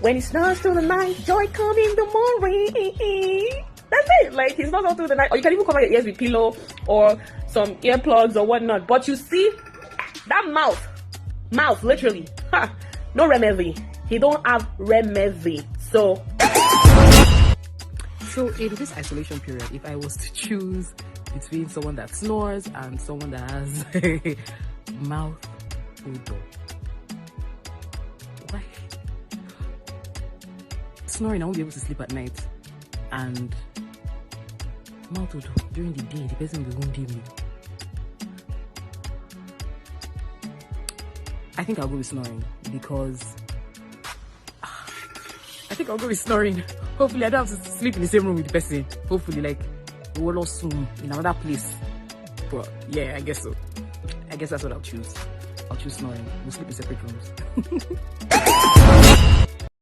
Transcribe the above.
When it snores through the night, joy come in the morning. That's it. Like, he snores all through the night. Or you can even cover your ears with pillow or some earplugs or whatnot. But you see, that mouth, literally. Ha, no remedy. He don't have remedy. So in this isolation period, if I was to choose between someone that snores and someone that has mouth odor, why? Snoring, I won't be able to sleep at night, and mouth odor during the day, the person will wound me. I think I'll go with snoring because Hopefully, I don't have to sleep in the same room with the person. Hopefully, like, we'll all soon in another place. But yeah, I guess so. I guess that's what I'll choose. I'll choose snoring. We'll sleep in separate rooms.